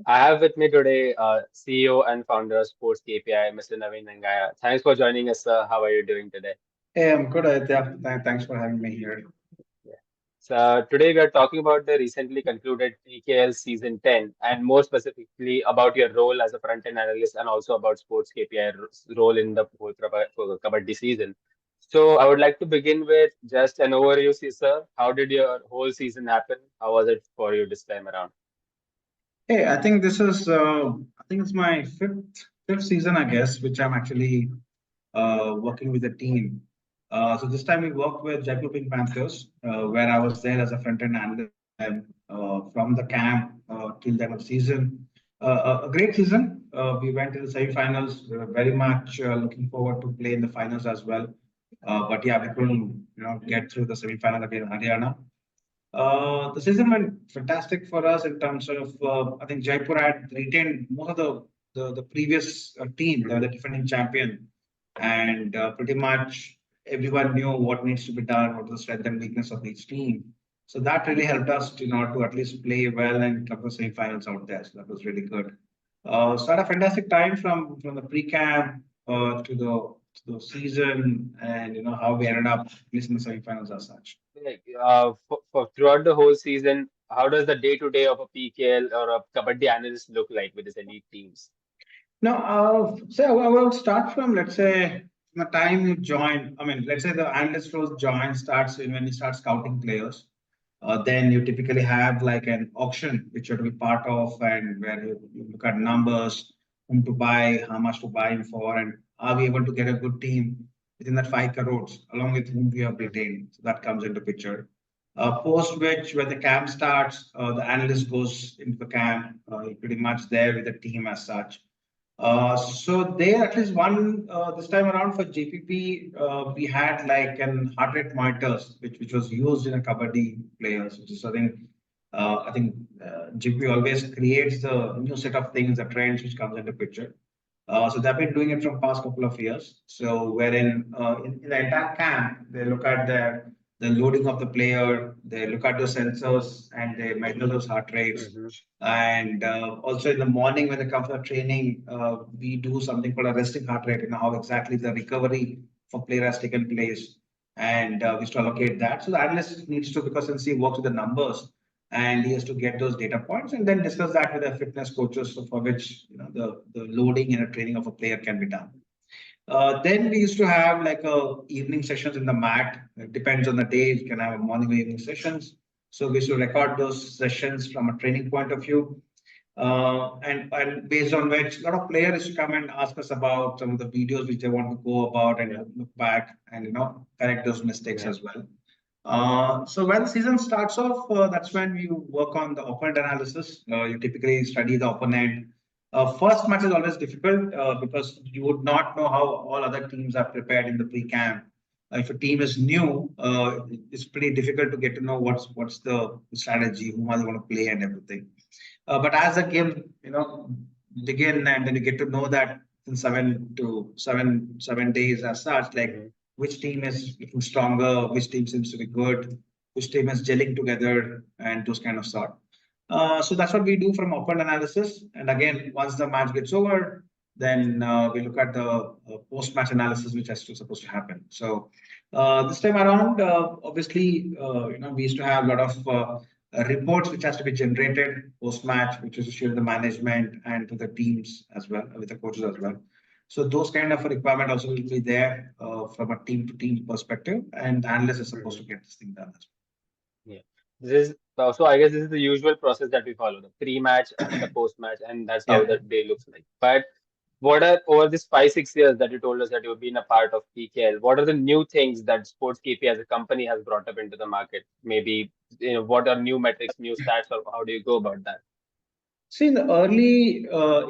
I have with me today CEO and founder of Sports KPI, Mr. Naveen Ningaiah. Thanks for joining us, sir. How are you doing today? Hey, I'm good, Aditya. Thanks for having me here. Yeah. So today we are talking about the recently concluded PKL Season 10, and more specifically about your role as a front-end analyst and also about Sports KPI role in the whole Kabaddi season. So I would like to begin with just an overview, sir. How did your whole season happen? How was it for you this time around? Hey, I think it's my fifth season, I guess, which I'm actually working with the team. So this time we worked with Jaipur Panthers, where I was there as a front-end analyst with them from the camp till the end of the season. A great season. We went to the semi-finals. We were very much looking forward to play in the finals as well. But yeah, we couldn't, get through the semi-final against Haryana. The season went fantastic for us in terms of, I think Jaipur had retained most of the previous team, they were the defending champion, and pretty much everyone knew what needs to be done, what the strength and weakness of each team. So that really helped us, to at least play well and come to semi-finals out there. So that was really good. So I had a fantastic time from the pre-camp to the season, and how we ended up at least in the semi-finals as such. Like, for throughout the whole season, how does the day-to-day of a PKL or a Kabaddi analyst look like with his elite teams? Now, so I will start from, let's say, from the time you join. I mean, let's say the analyst role join starts when you start scouting players. Then you typically have like an auction, which you have to be part of, and where you look at numbers, whom to buy, how much to buy him for, and are we able to get a good team within that 5 crores, along with whom we have Mhm. retained. So that comes into picture. Post which, when the camp starts, the analyst goes into the camp, pretty much there with the team as such. So there, at least one this time around for JPP, we had like an heart rate monitors, which was used in a kabaddi players, which is I think JPP always creates the new set of things, the trends which comes into picture. So they've been doing it from past couple of years. So wherein in the entire camp, they look at the loading of the player, they look at the sensors, and they measure those heart rates. Mhm. And also in the morning when they come for training, we do something called a resting heart rate, how exactly the recovery for player has taken place. And we used to allocate that. So the analyst needs to, because since he works with the numbers, and he has to get those data points and then discuss that with the fitness coaches, so for which the loading and the training of a player can be done. Then we used to have like evening sessions in the mat. It depends on the day. You can have a morning or evening sessions. So we used to record those sessions from a training point of view. And based on which a lot of players used to come and ask us about some of the videos which they want to go about and Yeah. look back and correct those mistakes Yeah. as well. So when the season starts off, that's when you work on the opponent analysis. You typically study the opponent. First match is always difficult because you would not know how all other teams are prepared in the pre-camp. If a team is new, it's pretty difficult to get to know what's the strategy, whom are they going to play, and everything. But as the game, begin, and then you get to know that in 7 days as such, like Mhm. which team is looking stronger, which team seems to be good, which team is gelling together, and those kind of sort. So that's what we do from open analysis. And again, once the match gets over, then we look at the post-match analysis, which has to supposed to happen. So this time around, obviously, we used to have a lot of reports which has to be generated post-match, which is shared to the management and to the teams as well, with the coaches as well. So those kind of a requirement also will be there from a team-to-team perspective, and the analyst is supposed Mhm. to get this thing done as Yeah. This is so I guess this is the usual process that we follow, the pre-match and the post-match, and that's well. how Yeah. the day looks like. But what are over this 5, 6 years that you told us that you've been a part of PKL? What are the new things that Sports KP as a company has brought up into the market? Maybe what are new metrics, new stats, or how do you go about that? See, in the early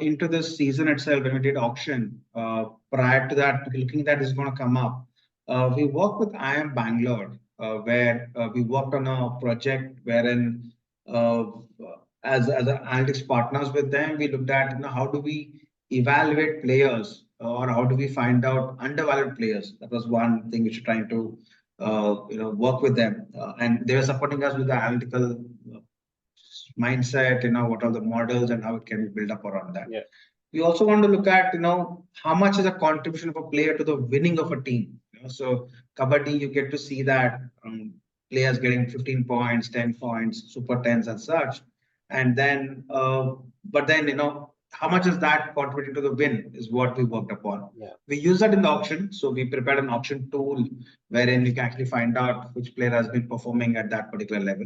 into this season itself, when we did auction, prior to that, looking that is going to come up, we worked with IIM Bangalore, where we worked on a project wherein, uh, as analytics partners with them, we looked at how do we evaluate players or how do we find out undervalued players. That was one thing which we're trying to work with them, and they were supporting us with the analytical mindset, what are the models and how it can be built up around that. Yeah. We also want to look at, how much is a contribution of a player to the winning of a team. So Kabaddi, you get to see that players getting 15 points, 10 points, super tens and such. And then, but then, how much is that contributing to the win is what we worked upon. Yeah. We use that in the auction. So we prepared an auction tool wherein you can actually find out which player has been performing at that particular level.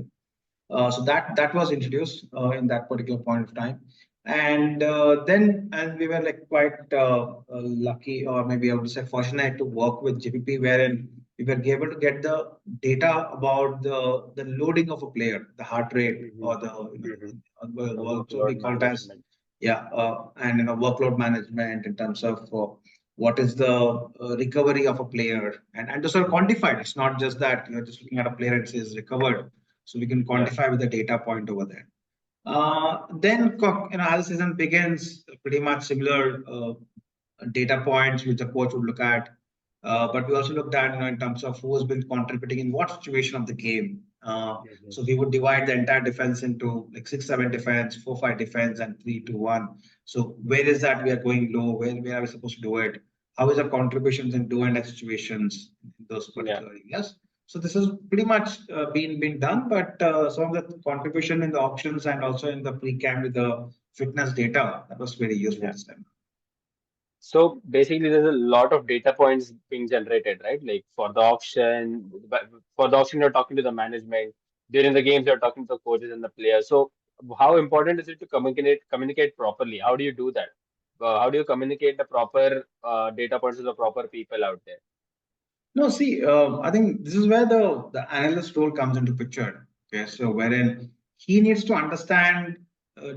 So that was introduced in that particular point of time, and then we were like quite lucky, or maybe I would say fortunate, to work with GPP, wherein we were able to get the data about the loading of a player, the heart rate, Mm-hmm. or the Mm-hmm. The so we workload call it as, management. yeah, and workload management in terms of what is the recovery of a player, and to sort of quantify it. It's not just that you're just looking at a player and says recovered, so we can Yeah. quantify with the data point over there. Then, as the season begins, pretty much similar data points which the coach would look at. But we also looked at, in terms of who has been contributing in what situation of the game. Mm-hmm. So we would divide the entire defense into like 6-7 defense, 4-5 defense, and 3-2-1. So where is that we are going low? Where are we supposed to do it? How is our contributions in do and die situations in those Yeah. particular areas? So this has pretty much been done, but some of the contribution in the auctions and also in the pre-camp with the fitness data, that was very useful Yeah. this time. So basically, there's a lot of data points being generated, right? Like for the auction, you're talking to the management. During the games, you're talking to the coaches and the players. So how important is it to communicate properly? How do you do that? How do you communicate the proper data points to the proper people out there? No, see, I think this is where the analyst role comes into picture. Okay, so wherein he needs to understand,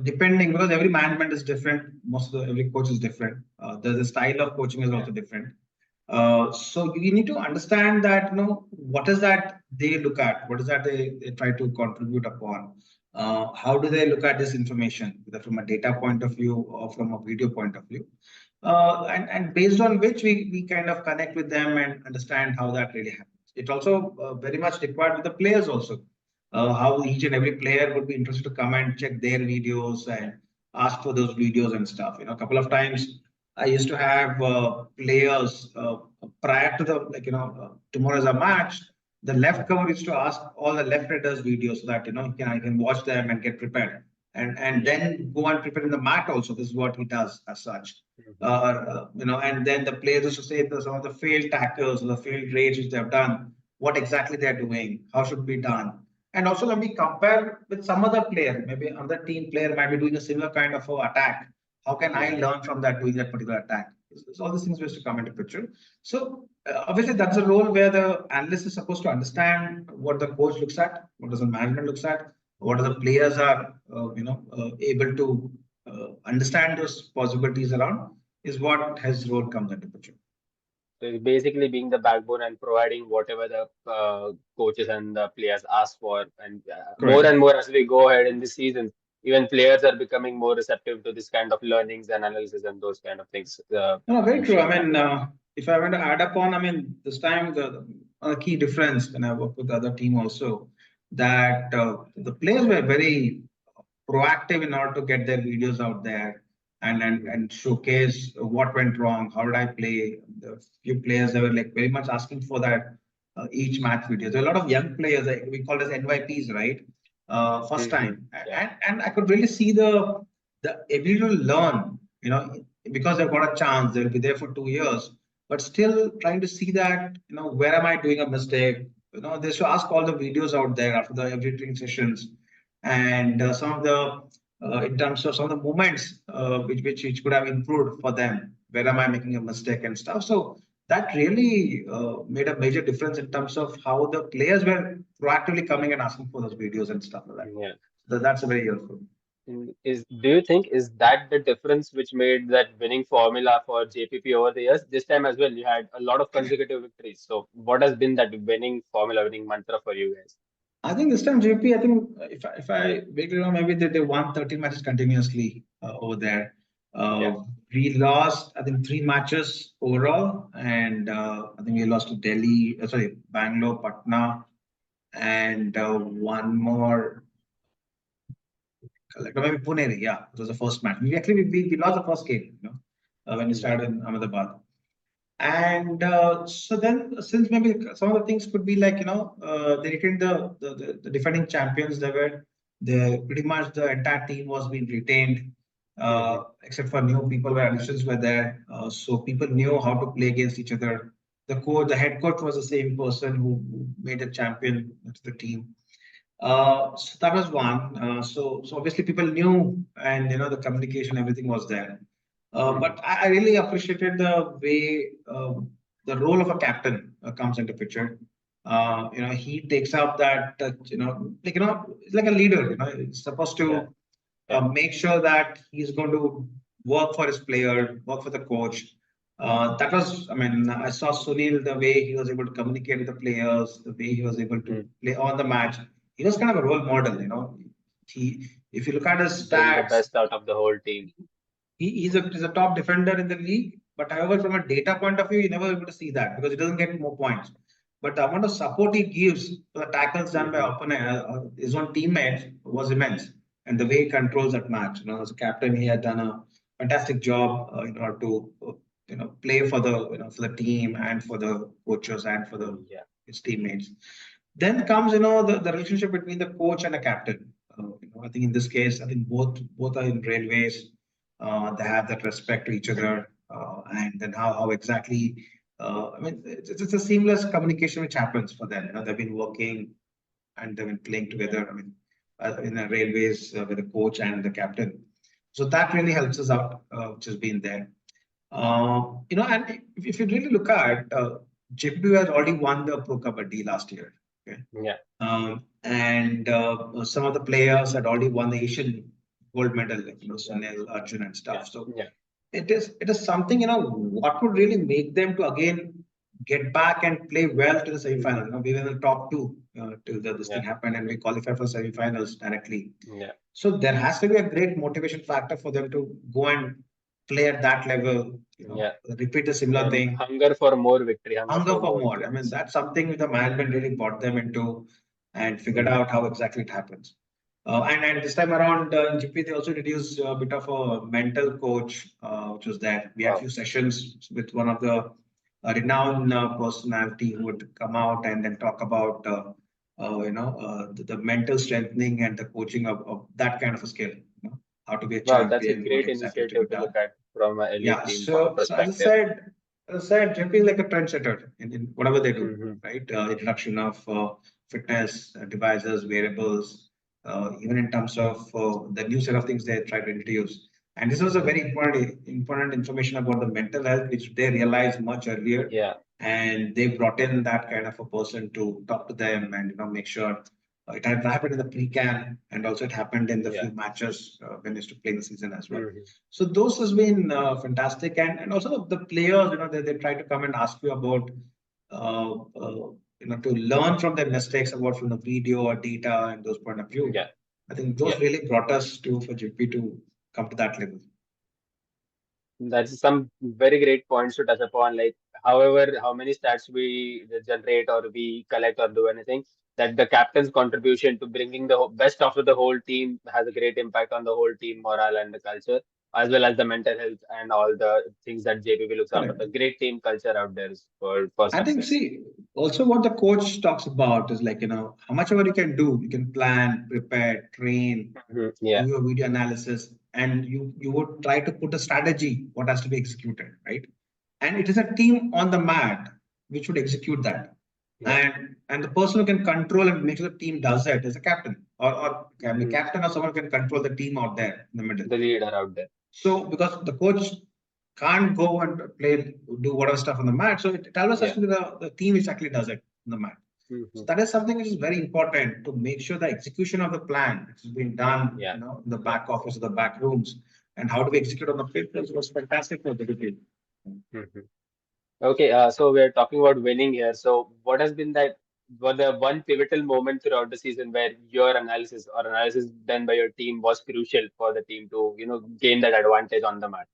depending, because every management is different, every coach is different. The style of coaching is Yeah. also different. So you need to understand that, what is that they look at, what is that they try to contribute upon. How do they look at this information, whether from a data point of view or from a video point of view, and based on which we kind of connect with them and understand how that really happens. It also very much required with the players also, how each and every player would be interested to come and check their videos and ask for those videos and stuff. A couple of times I used to have players prior to the, tomorrow's a match. The left cover used to ask all the left readers videos so that I can watch them and get prepared, and Yeah. then go and prepare in the mat also. This is what he does as such. Mm-hmm. And then the players used to say some of the failed tackles or the failed raids which they have done, what exactly they're doing, how should be done. And also let me compare with some other player, maybe another team player might be doing a similar kind of attack. How can I Yeah. learn from that doing that particular attack? So all these things used to come into picture. So obviously that's a role where the analyst is supposed to understand what the coach looks at, what does the management looks at, what are the players are able to understand those possibilities around, is what his role comes into picture. So it's basically being the backbone and providing whatever the coaches and the players ask for. And more Correct. and more as we go ahead in this season, even players are becoming more receptive to this kind of learnings and analysis and those kind of things. No, very I'm true. I seeing that. mean, if I want to add upon, I mean, this time the key difference when I work with the other team also, that the players were very proactive in order to get their videos out there Mhm. and showcase what went wrong, how did I play. The few players, they were like very much asking for that each match videos. There are a lot of young players, we call it as NYPs, right? First Mhm. time, Yeah. and I could really see the ability to learn, because they've got a chance, they'll be there for 2 years, but still trying to see that, where am I doing a mistake? They should ask all the videos out there after the every training sessions, and some of the in terms of some of the moments which could have improved for them. Where am I making a mistake and stuff? So that really made a major difference in terms of how the players were proactively coming and asking for those videos and stuff like that. Yeah. So that's a very helpful. Do you think is that the difference which made that winning formula for JPP over the years? This time as well, you had a lot of consecutive victories. So what has been that winning formula, winning mantra for you guys? I think this time JP, I think if I vaguely remember, maybe they won 13 matches continuously over there. Yeah. We lost, I think, 3 matches overall, and I think we lost to Delhi, sorry, Bangalore, Patna, and one more. Like maybe Pune, yeah, it was the first match. We lost the first game, when we Yeah. started in Ahmedabad. And so then, since maybe some of the things could be like, they retained the defending champions. Pretty much the entire team was being retained, Hmm. except for new people where additions were there. So people knew how to play against each other. The head coach was the same person who made a champion to the team. So that was one. So obviously people knew, and the communication, everything was there. But Hmm. I really appreciated the way the role of a captain comes into picture. He takes up that, it's like a leader. He's supposed Yeah. to Yeah. make sure that he's going to work for his player, work for the coach. I mean, I saw Sunil, the way he was able to communicate with the players, the way he was able to Hmm. play on the match. He was kind of a role model. If you look at his Bring the stats, best out of the whole team. he's a top defender in the league. But however, from a data point of view, you're never able to see that because he doesn't get more points. But the amount of support he gives to the tackles done by Hmm. opponent, his own teammates was immense. And the way he controls that match, as a captain, he had done a fantastic job in order to, play for the team and for the coaches and for Yeah. his teammates. Then comes, the relationship between the coach and the captain. I think in this case, I think both are in railways. They have that respect to each other, and then how exactly. I mean, it's a seamless communication which happens for them. They've been working and they've been playing together. I mean, in the railways with the coach and the captain. So that really helps us out, which has been there. And if you really look at, Jaipur has already won the Pro Kabaddi last year. Okay. Yeah. And some of the players had already won the Asian gold medal, like Yeah. Sunil, Arjun, and Yeah. stuff. So Yeah. it is something, what would really make them to again get back and play well to the semifinals. Hmm. We were in the top two till this thing Yeah. happened, and we qualified for semifinals directly. Yeah. So there has to be a great motivation factor for them to go and play at that level. Yeah. Repeat a similar And thing. hunger for more victory, hunger Hunger for for more more. I mean, wins. that's something the management really brought them into and figured Hmm. out how exactly it happens. And this time around in GP, they also introduced a bit of a mental coach, which was there. We had a Wow. few sessions with one of the renowned personality who would come out and then talk about, the mental strengthening and the coaching of that kind of a skill. How to be a Wow, that's a champion, what great exactly to be initiative to done. look at from an elite Yeah. team So perspective. as I said, JP is like a trendsetter in whatever they do, Hmm. right? Introduction of fitness devices, wearables, even in terms of the new set of things they try to introduce. And this was a Hmm. very important information about the mental health, which they realized much earlier. Yeah. And they brought in that kind of a person to talk to them and make sure it had happened in the pre-camp, and also it happened in the Yeah. few matches when they used to play the season as well. Hmm. So those has been fantastic, and also the players, they try to come and ask you about, to learn from their mistakes about from the video or data and those point of view. Yeah. I think Yeah. those really brought us to for GP to come to that level. That's some very great points to touch upon. Like, however, how many stats we generate or we collect or do anything, that the captain's contribution to bringing the best out of the whole team has a great impact on the whole team morale and the culture, as well as the mental health and all the things that JPB looks after. Correct. The great team culture out there is for I think, success. see, also what the coach talks about is like, how much ever you can do, you can plan, prepare, train, Mhm. do Yeah. your video analysis, and you would try to put a strategy, what has to be executed, right? And it is a team on the mat which would execute that. Yeah. And the person who can control and make sure the team does that is a captain, or can be Mhm. captain or someone who can control the team out there in the middle. The leader out there. So because the coach can't go and play, do whatever stuff on the mat, so it always has Yeah. to be the team which actually does it on the mat. So Hmm. that is something which is very important to make sure the execution of the plan which has been done, Yeah. in the Yeah. back office or the back rooms, and how do we execute on the field was fantastic for the detail. Mhm. Okay, so we're talking about winning here. So, what has been that, was the one pivotal moment throughout the season where your analysis or analysis done by your team was crucial for the team to, gain that advantage on the match?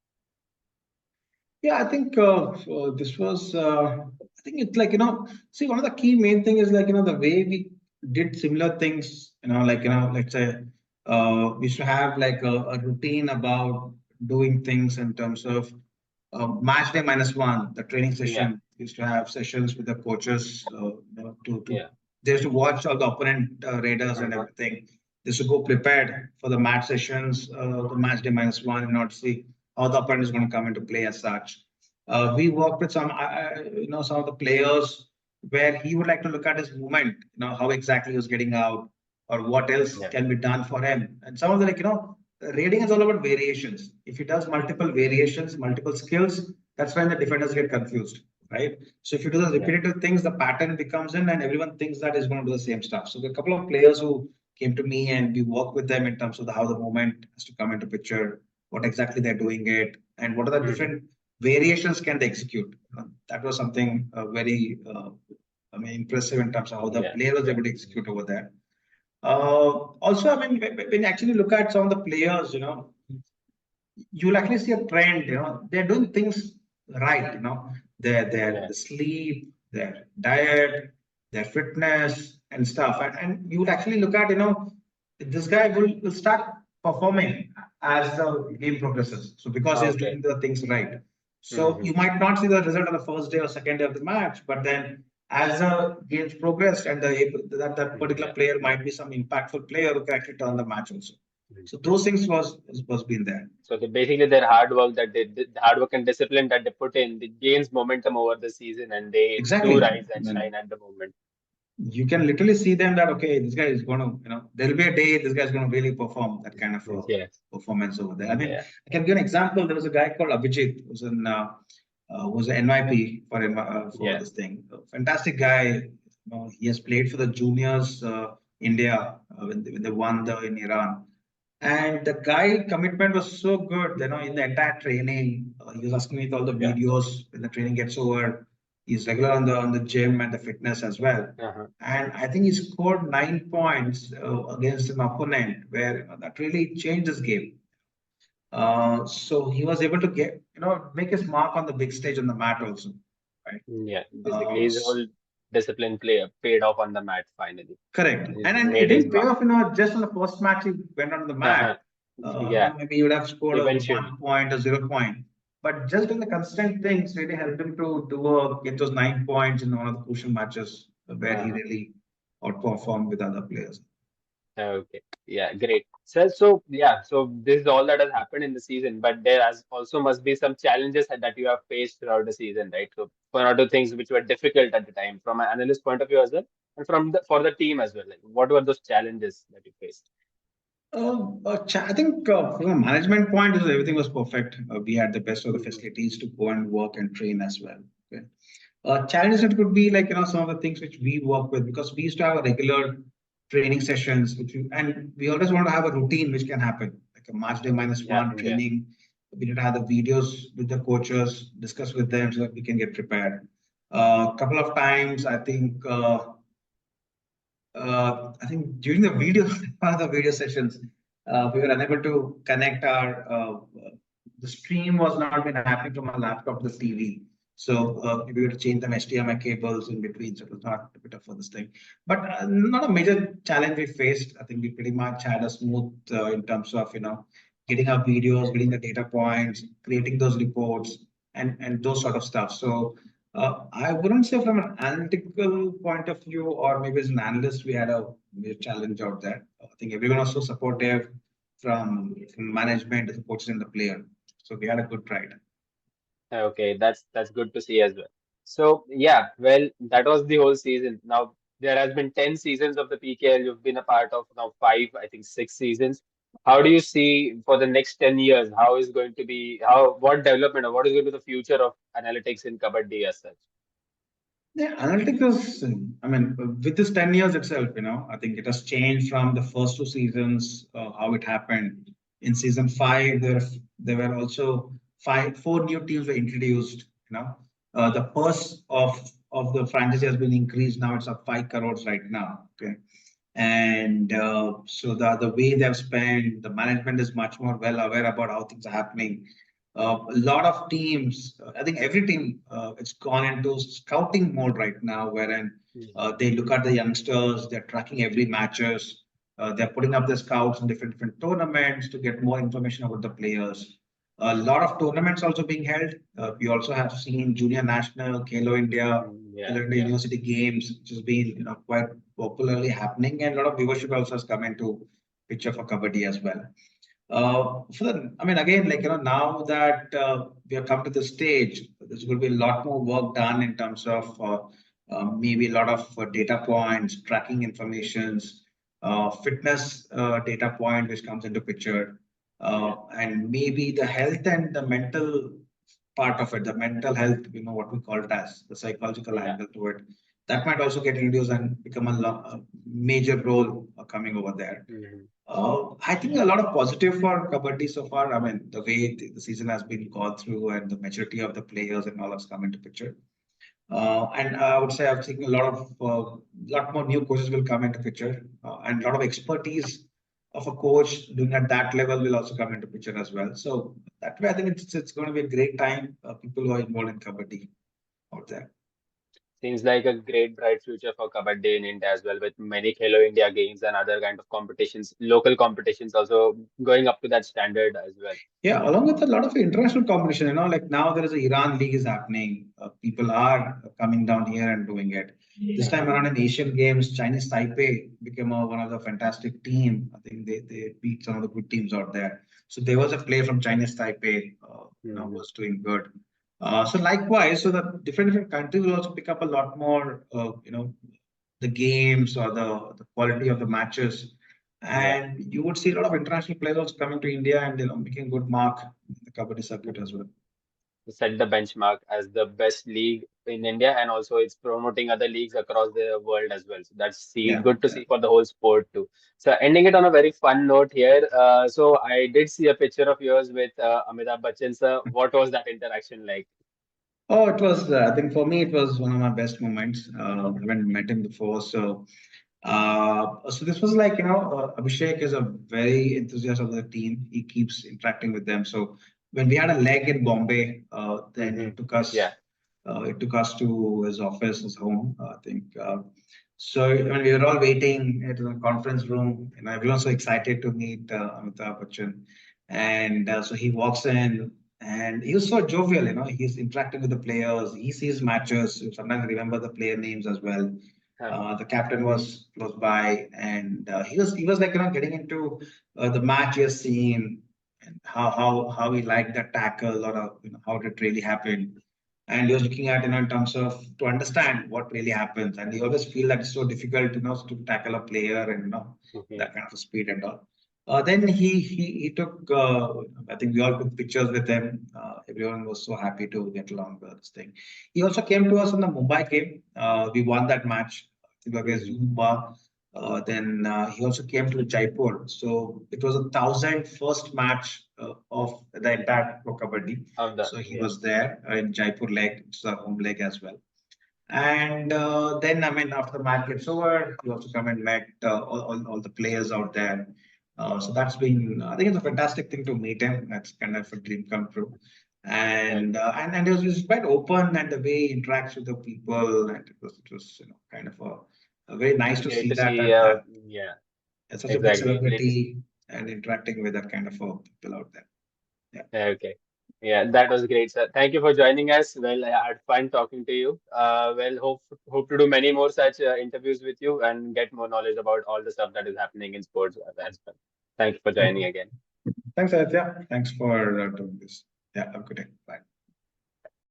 Yeah, I think this was. I think it's like, see, one of the key main thing is like, the way we did similar things. Like, let's say We used to have like a routine about doing things in terms of match day minus one, the training Yeah. session. We used to have sessions with the coaches to Yeah. they used to watch all the opponent raiders and Uh-huh. everything. They used to go prepared for the match sessions, the match day minus one, in order to see how the opponent is going to come into play as such. We worked with some of the players where he would like to look at his movement, how exactly he was getting out or what else Yeah. can be done for him. And some of the rating is all about variations. If he does multiple variations, multiple skills, that's when the defenders get confused, right? So if you do the Yeah. repetitive things, the pattern becomes in, and everyone thinks that is going to do the same stuff. So there are a couple of players who came to me, and we work with them in terms of how the movement has to come into picture, what exactly they're doing it, and what are the Hmm. different variations can they execute. That was something very, impressive in terms of how the Yeah. player was Yeah. able to execute over there. Also, I mean, when you actually look at some of the players, you'll actually see a trend. They're doing things right. Their Yeah. the sleep, their diet, their fitness and stuff, and you would actually look at this guy will start performing as the game progresses. So because he's Okay. doing the things right, so Hmm. you might not see the result on the first day or second day of the match, but then as the games progressed and that particular Yeah. player Yeah. might be some impactful player who can actually turn the match also. Mhm. So those things was been there. So basically their hard work the hard work and discipline that they put in, they gains momentum over the season and they do Exactly. rise I and mean, shine at the moment. you can literally see them that okay, this guy is going to, there'll be a day this guy's going to really perform that kind of Yes. performance over there. I mean, Yeah. I can give an example. There was a guy called Abhijit who's an NYP for Yeah. this thing. A fantastic guy. He has played for the juniors India when they won the in Iran. And the guy commitment was so good, in the entire training. He was asking me with all the Yeah. videos when the training gets over. He's regular on the gym and the fitness as well. Uh-huh. And I think he scored 9 points against an opponent where that really changed his game. So he was able to make his mark on the big stage on the mat also, right? Yeah. Basically Uh, his whole discipline player paid off on the mat finally. Correct. He's And it made his didn't pay mark. off, just on the first match he went on the mat. Uh-huh. Yeah. Maybe he would have scored a Eventually. 1 point or 0 point. But just in the consistent things really helped him to get those 9 points in one of the crucial matches where he Uh-huh. really outperformed with other players. Okay. Yeah, great. So yeah, so this is all that has happened in the season, but there has also must be some challenges that you have faced throughout the season, right? So one or two things which were difficult at the time from an analyst point of view as well, and from the for the team as well. Like what were those challenges that you faced? I think from a management point, everything was perfect. We had the best of the Mhm. facilities to go and work and train as well. Okay. Challenges that could be like some of the things which we work with because we used to have a regular training sessions and we always want to have a routine which can happen like a match day minus Yeah, one yeah, training. We need to have the videos with the coaches, discuss with them so that we can get prepared. A couple of times, I think during the video, one of the video sessions, we were unable to connect the stream was not been happening from our laptop to the TV. So we had to change the HDMI cables in between. So it was not a bit of for this thing, but not a major challenge we faced. I think we pretty much had a smooth in terms of, getting our videos, getting the data points, creating those reports and those sort of stuff. So I wouldn't say from an analytical point of view, or maybe as an analyst, we had a major challenge out there. I think everyone was so supportive from management, the coaches, and the player. So we had a good ride. Okay, that's good to see as well. So yeah, well, that was the whole season. Now there has been 10 seasons of the PKL. You've been a part of now five, I think 6 seasons. How do you see for the next 10 years? How is going to be what development or what is going to be the future of analytics in Kabaddi as such? Yeah, analytics, I mean, with this 10 years itself, I think it has changed from the first 2 seasons, how it happened. In season five, there were also four new teams were introduced, the purse of the franchise has been increased. Now it's up 5 crores right now. Okay. And so the way they've spent, the management is much more well aware about how things are happening. A lot of teams, I think every team, it's gone into scouting mode right now, wherein Mhm. they look at the youngsters, they're tracking every matches. They're putting up the scouts in different tournaments to get more information about the players. A lot of tournaments also being held. We also have seen Junior National, Khelo Yeah, India yeah, University Games, which has been quite popularly happening, and a lot of viewership also has come into picture for Kabaddi as well. I mean, again, now that we have come to this stage, there's going to be a lot more work done in terms of maybe a lot of data points, tracking informations, fitness data point which comes into picture, yeah, and maybe the health and the mental part of it, the mental health, what we call it as the psychological yeah. angle to it. That might also get introduced and become a major role coming over there. Mhm. I think a lot of positive for Kabaddi so far. I mean, the way the season has been gone through and the maturity of the players and all has come into picture. And I would say I've seen a lot more new coaches will come into picture, and a lot of expertise of a coach doing at that level will also come into picture as well. So that way, I think it's going to be a great time. People who are involved in Kabaddi out there. Seems like a great bright future for Kabaddi in India as well, with many Khelo India games and other kind of competitions, local competitions also going up to that standard as well. Yeah, along with a lot of international competition, like now there is a Iran League is happening. People are coming down here and doing it. This time around in Asian Games, Chinese Taipei became one of the fantastic team. I think they beat some of the good teams out there. So there was a player from Chinese Taipei, Mhm. was doing good. So likewise, so the different countries will also pick up a lot more, the games or the quality of the matches. Yeah. And you would see a lot of international players also coming to India and making good mark in the Kabaddi circuit as Mhm. well. To set the benchmark as the best league in India, and also it's promoting other leagues across the world as well. So that's Yeah, good to yeah. see for the whole sport too. So ending it on a very fun note here. So I did see a picture of yours with Amitabh Bachchan sir. What was that interaction like? Oh, it was. I think for me, it was one of my best moments. I haven't met him before, so this was like Abhishek is a very enthusiast of the team. He keeps interacting with them. So when we had a leg in Bombay, then Hmm. he took us. Yeah. It took us to his office, his home. I think. So when we were all waiting at the conference room, and everyone was so excited to meet Amitabh Bachchan, and so he walks in, and he was so jovial. He's interacting with the players. He sees matches. Sometimes remember the player names as well. Huh. The captain was close by, and he was like getting into the match he has seen, and how he liked the tackle or how it really happened, and he was looking at in terms of to understand what really happens, and he always feel that it's so difficult to tackle a player and Mhm. that kind of speed and all. Then he took. I think we all took pictures with him. Everyone was so happy to get along with this thing. He also came to us in the Mumbai game. We won that match against Mhm. Mumbai. Then he also came to Jaipur. So it was 1,000 first match of the entire Pro Kabaddi. Of the, So he yeah. was there in Jaipur leg, it's a home leg as well. And then, I mean, after the match gets over, he also come and met all the players out there. So that's been, I think it's a fantastic thing to meet him. That's kind of a dream come true. And Okay. and it was quite open, and the way he interacts with the people, and it was kind of a very nice to Great see to that see. that Yeah. as such a big Exactly. Great to see. celebrity and interacting with that kind of people out there. Yeah. Okay. Yeah, that was great, sir. Thank you for joining us. Well, I had fun talking to you. Well, hope to do many more such interviews with you and get more knowledge about all the stuff that is happening in sports as well. Thank you for joining again. Thanks, Aditya. Thanks for doing this. Yeah, have a good day. Bye.